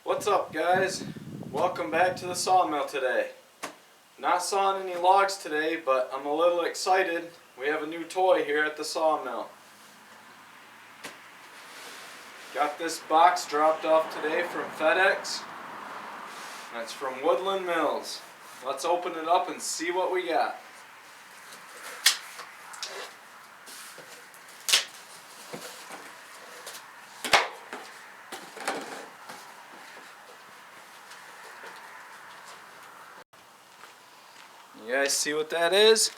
What's up, guys? Welcome back to the sawmill today. Not sawing any logs today, but I'm a little excited. We have a new toy here at the sawmill. Got this box dropped off today from FedEx. That's from Woodland Mills. Let's open it up and see what we got. You guys see what that is?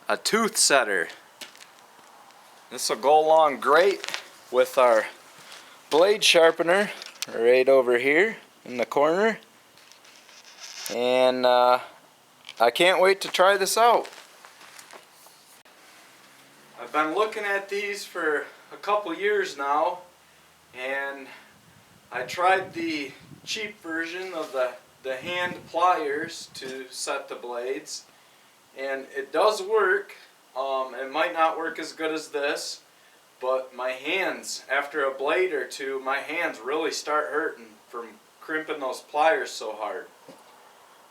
A tooth setter. This will go along great with our blade sharpener right over here in the corner. And I can't wait to try this out. I've been looking at these for a couple years now, and I tried the cheap version of the hand pliers to set the blades, and it does work. It might not work as good as this, but my hands, after a blade or two, my hands really start hurting from crimping those pliers so hard.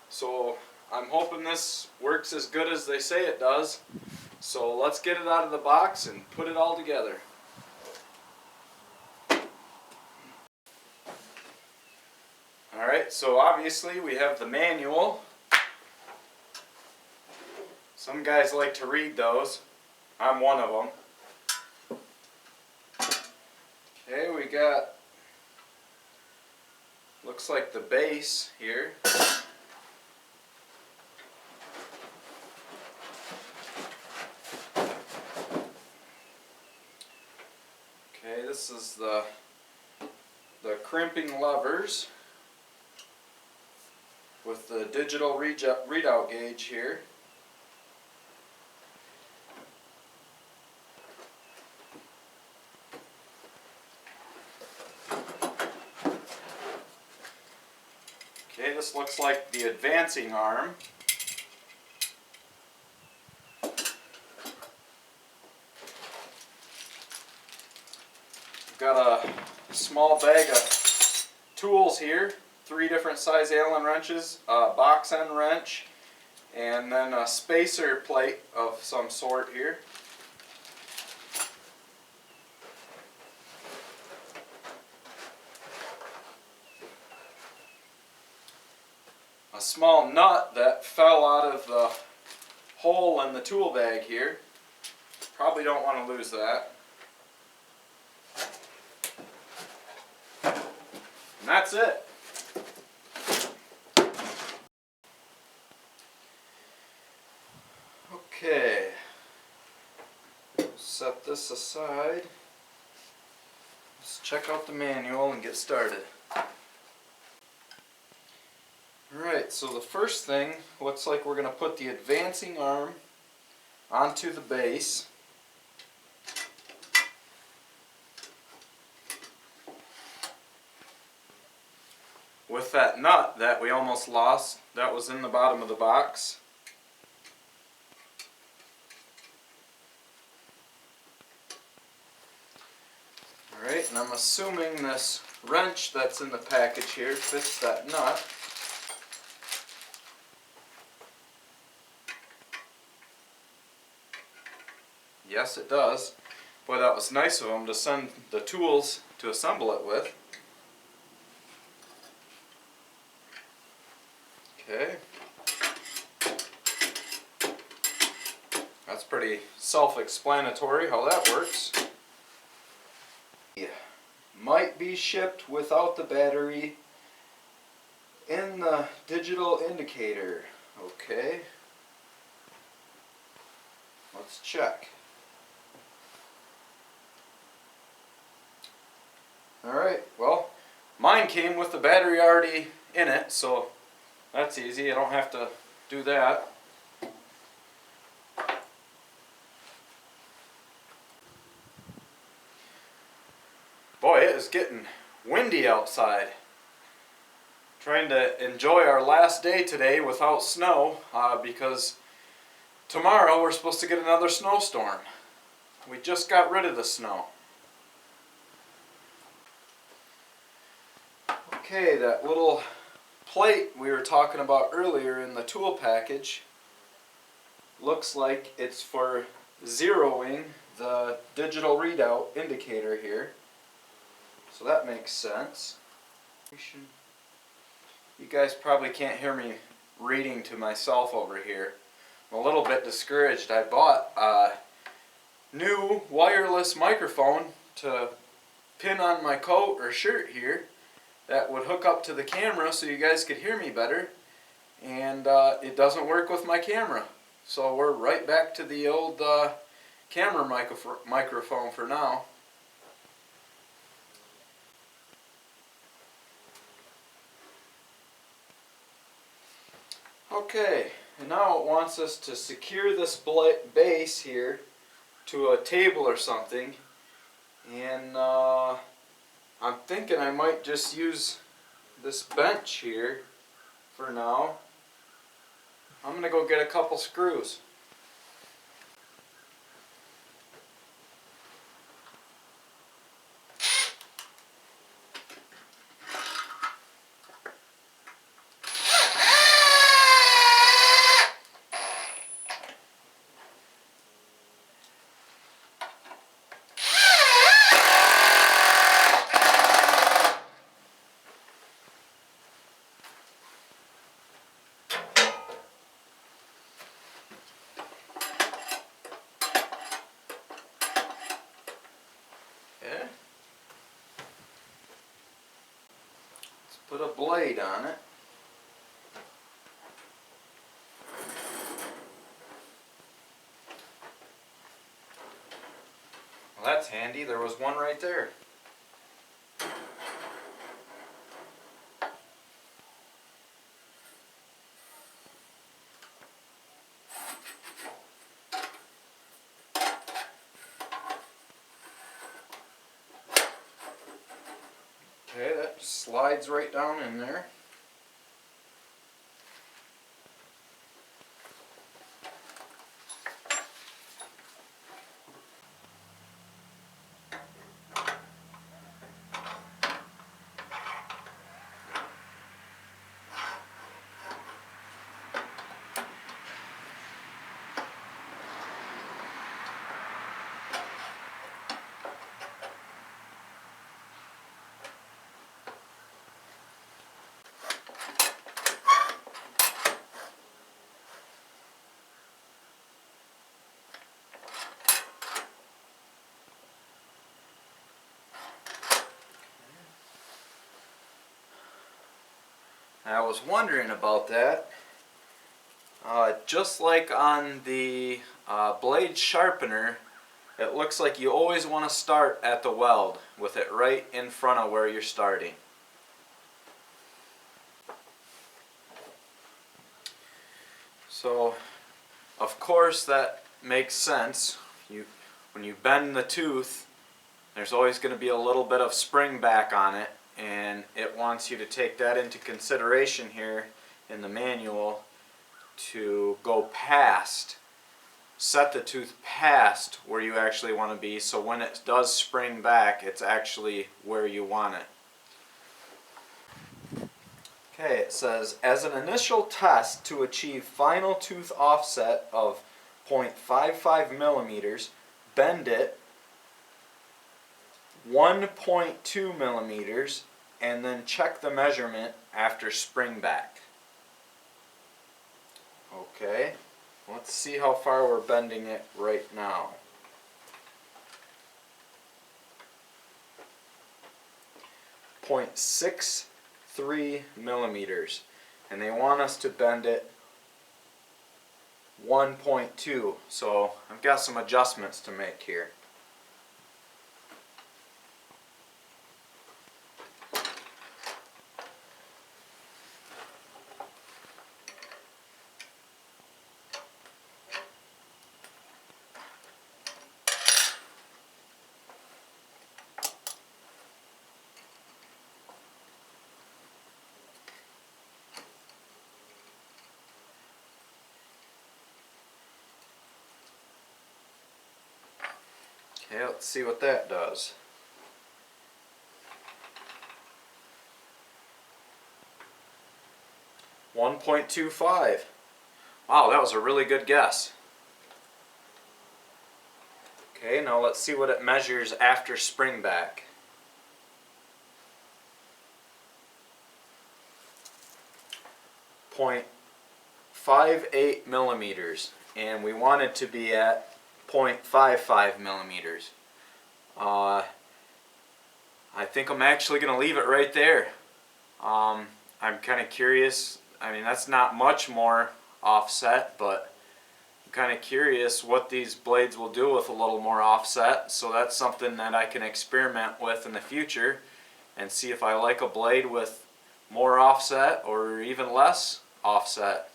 So I'm hoping this works as good as they say it does. So let's get it out of the box and put it all together. Alright, so obviously we have the manual. Some guys like to read those. I'm one of them. Okay, we got, looks like the base here. Okay, this is the crimping levers with the digital readout gauge here. Okay, this looks like the advancing arm. We've got a small bag of tools here. 3 different size Allen wrenches, a box end wrench, and then a spacer plate of some sort here. A small nut that fell out of the hole in the tool bag here. Probably don't want to lose that. And that's it. Okay, set this aside. Let's check out the manual and get started. Alright, so the first thing looks like we're going to put the advancing arm onto the base. With that nut that we almost lost, that was in the bottom of the box. Alright, and I'm assuming this wrench that's in the package here fits that nut. Yes, it does. Boy, that was nice of them to send the tools to assemble it with. Okay. That's pretty self-explanatory how that works. Might be shipped without the battery in the digital indicator. Okay. Let's check. Alright, well, mine came with the battery already in it, so that's easy. I don't have to do that. Boy, it is getting windy outside. Trying to enjoy our last day today without snow because tomorrow we're supposed to get another snowstorm. We just got rid of the snow. Okay, that little plate we were talking about earlier in the tool package looks like it's for zeroing the digital readout indicator here. So that makes sense. You guys probably can't hear me reading to myself over here. I'm a little bit discouraged. I bought a new wireless microphone to pin on my coat or shirt here that would hook up to the camera so you guys could hear me better, and it doesn't work with my camera. So we're right back to the old camera microphone for now. Okay, and now it wants us to secure this base here to a table or something, and I'm thinking I might just use this bench here for now. I'm gonna go get a couple screws. Okay. Let's put a blade on it. Well, that's handy. There was one right there. Okay, that just slides right down in there. I was wondering about that. Just like on the blade sharpener, it looks like you always want to start at the weld with it right in front of where you're starting. So, of course that makes sense. When you bend the tooth, there's always going to be a little bit of spring back on it, and it wants you to take that into consideration here in the manual to go past, set the tooth past where you actually want to be, so when it does spring back, it's actually where you want it. Okay, it says, as an initial test to achieve final tooth offset of 0.55 millimeters, bend it 1.2 millimeters and then check the measurement after spring back. Okay, let's see how far we're bending it right now. 0.63 millimeters, and they want us to bend it 1.2, so I've got some adjustments to make here. Okay, let's see what that does. 1.25. Wow, that was a really good guess. Okay, now let's see what it measures after spring back. .58 millimeters, and we want it to be at 0.55 millimeters. I think I'm actually going to leave it right there. I'm kind of curious. I mean, that's not much more offset, but I'm kind of curious what these blades will do with a little more offset. So that's something that I can experiment with in the future and see if I like a blade with more offset or even less offset.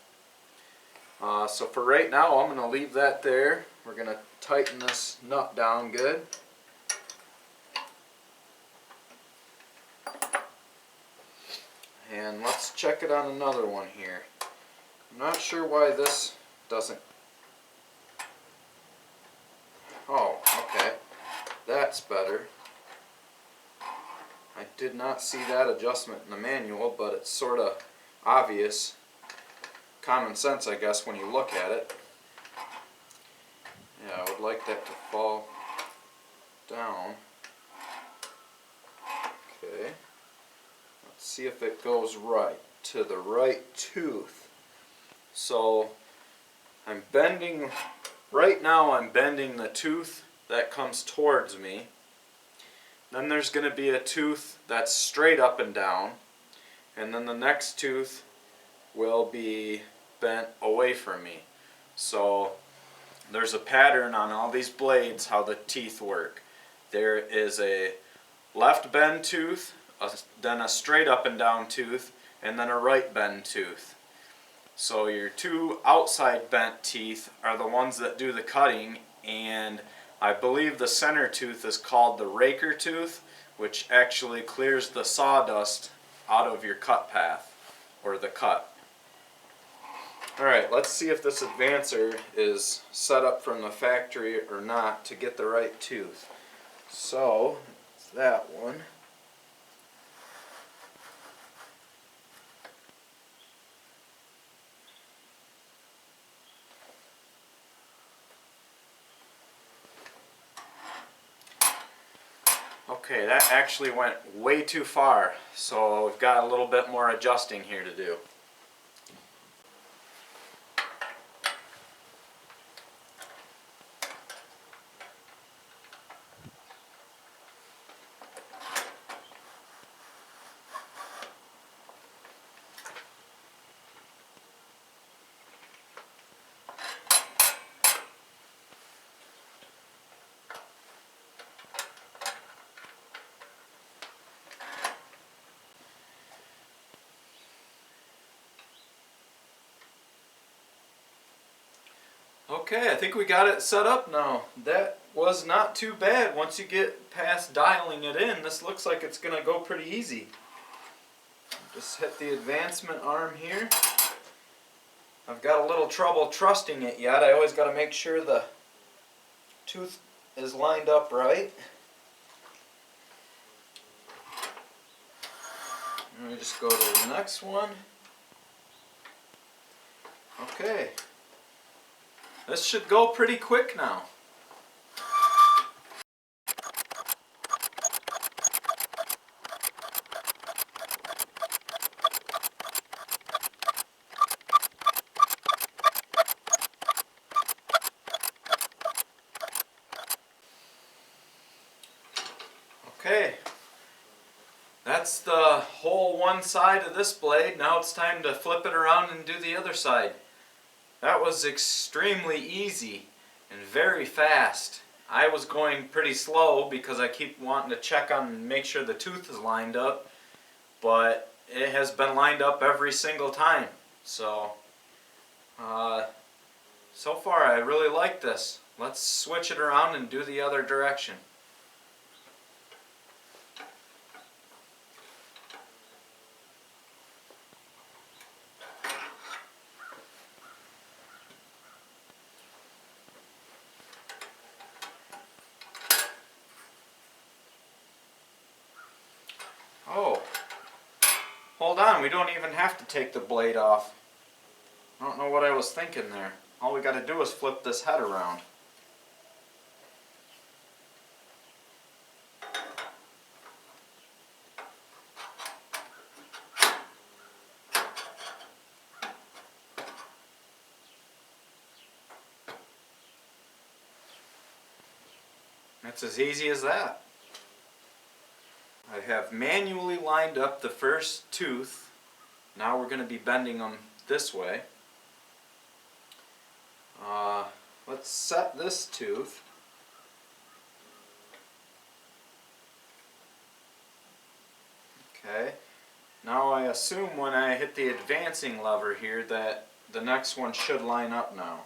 So for right now, I'm going to leave that there. We're going to tighten this nut down good. And let's check it on another one here. I'm not sure why this doesn't... Oh, okay. That's better. I did not see that adjustment in the manual, but it's sort of obvious. Common sense, I guess, when you look at it. Yeah, I would like that to fall down. Okay. Let's see if it goes right to the right tooth. So I'm bending, right now I'm bending the tooth that comes towards me. Then there's going to be a tooth that's straight up and down, and then the next tooth will be bent away from me. So there's a pattern on all these blades how the teeth work. There is a left bend tooth, then a straight up and down tooth, and then a right bend tooth. So your two outside bent teeth are the ones that do the cutting, and I believe the center tooth is called the raker tooth, which actually clears the sawdust out of your cut path, or the cut. Alright, let's see if this advancer is set up from the factory or not to get the right tooth. So, it's that one. Okay, that actually went way too far, so we've got a little bit more adjusting here to do. Okay, I think we got it set up now. That was not too bad. Once you get past dialing it in, this looks like it's going to go pretty easy. Just hit the advancement arm here. I've got a little trouble trusting it yet. I always got to make sure the tooth is lined up right. Let me just go to the next one. Okay. This should go pretty quick now. Okay, that's the whole one side of this blade. Now it's time to flip it around and do the other side. That was extremely easy and very fast. I was going pretty slow because I keep wanting to check on and make sure the tooth is lined up, but it has been lined up every single time. So, so far I really like this. Let's switch it around and do the other direction. Oh, Hold on, we don't even have to take the blade off. I don't know what I was thinking there. All we got to do is flip this head around. It's as easy as that. I have manually lined up the first tooth. Now we're going to be bending them this way. Let's set this tooth. Okay. Now I assume when I hit the advancing lever here that the next one should line up now.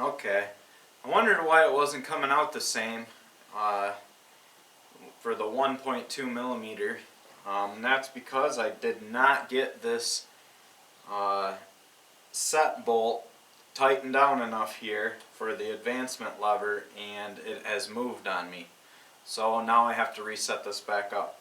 Okay, I wondered why it wasn't coming out the same for the 1.2 millimeter. That's because I did not get this set bolt tightened down enough here for the advancement lever, and it has moved on me. So now I have to reset this back up.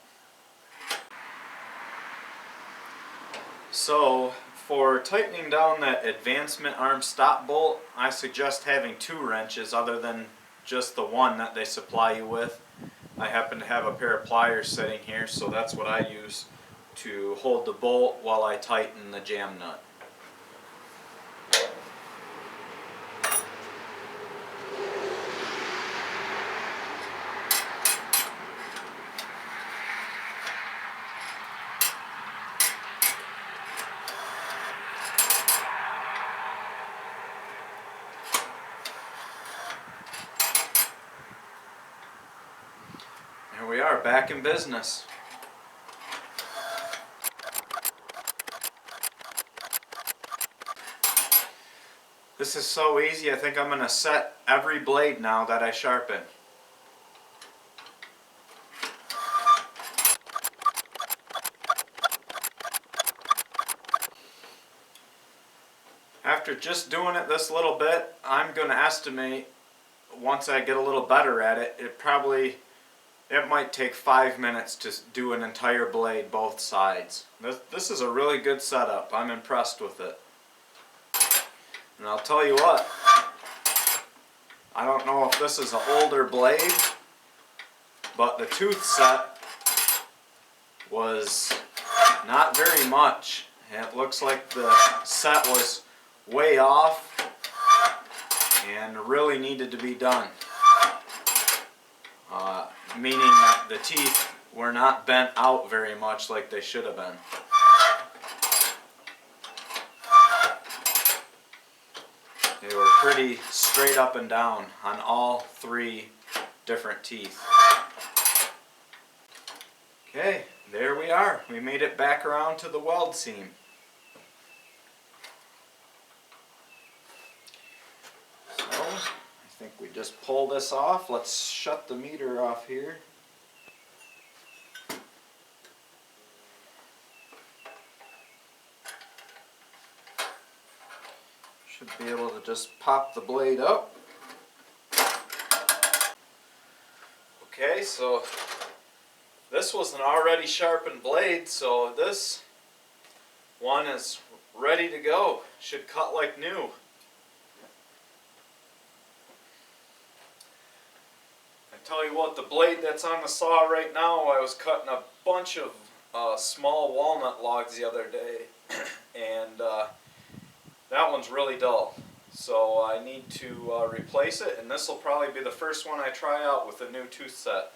So for tightening down that advancement arm stop bolt, I suggest having 2 wrenches other than just the one that they supply you with. I happen to have a pair of pliers sitting here, so that's what I use to hold the bolt while I tighten the jam nut. Here we are, back in business. This is so easy, I think I'm going to set every blade now that I sharpen. After just doing it this little bit, I'm going to estimate, once I get a little better at it, it might take 5 minutes to do an entire blade both sides. This is a really good setup. I'm impressed with it. And I'll tell you what, I don't know if this is an older blade, but the tooth set was not very much. It looks like the set was way off and really needed to be done. Meaning that the teeth were not bent out very much like they should have been. They were pretty straight up and down on all 3 different teeth. Okay, there we are. We made it back around to the weld seam. So, I think we just pull this off. Let's shut the meter off here. Should be able to just pop the blade up. Okay, so this was an already sharpened blade, so this one is ready to go. Should cut like new. I tell you what, the blade that's on the saw right now, I was cutting a bunch of small walnut logs the other day, and that one's really dull. So I need to replace it, and this will probably be the first one I try out with a new tooth set.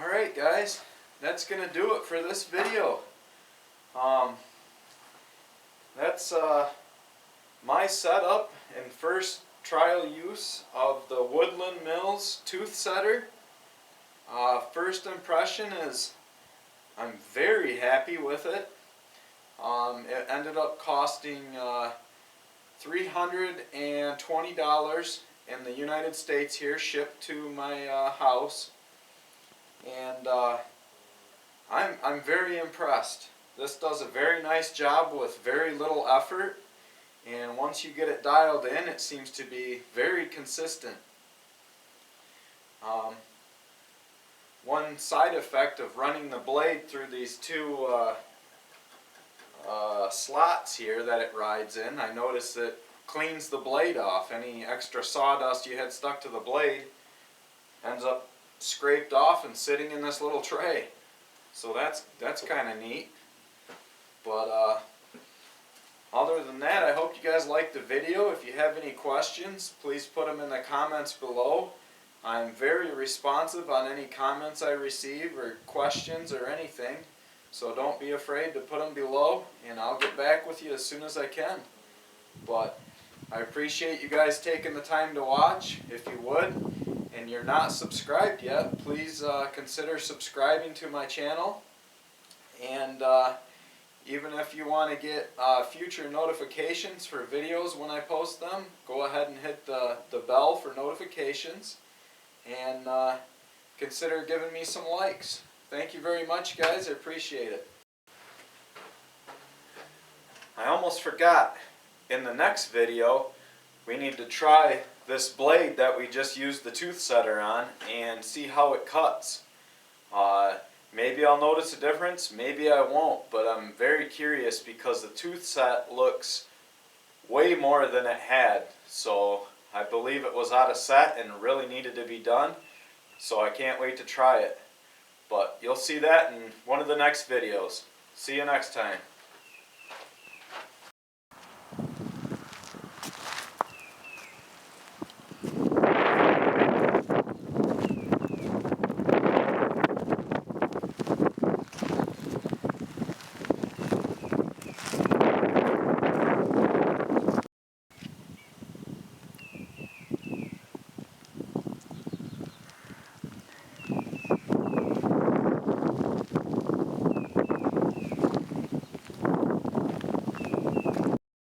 Alright guys, that's going to do it for this video. That's my setup and first trial use of the Woodland Mills tooth setter. First impression is I'm very happy with it. It ended up costing $320 in the United States here, shipped to my house. and I'm very impressed. This does a very nice job with very little effort, and once you get it dialed in, it seems to be very consistent. One side effect of running the blade through these two slots here that it rides in, I noticed it cleans the blade off. Any extra sawdust you had stuck to the blade ends up scraped off and sitting in this little tray. So that's kind of neat. But other than that, I hope you guys liked the video. If you have any questions, please put them in the comments below. I'm very responsive on any comments I receive or questions or anything. So don't be afraid to put them below, and I'll get back with you as soon as I can. But I appreciate you guys taking the time to watch. If you would, and you're not subscribed yet, please consider subscribing to my channel. And even if you want to get future notifications for videos when I post them, go ahead and hit the bell for notifications. And consider giving me some likes. Thank you very much, guys. I appreciate it. I almost forgot. In the next video, we need to try this blade that we just used the tooth setter on and see how it cuts. Maybe I'll notice a difference, maybe I won't, but I'm very curious because the tooth set looks way more than it had. So I believe it was out of set and really needed to be done. So I can't wait to try it. But you'll see that in one of the next videos. See you next time.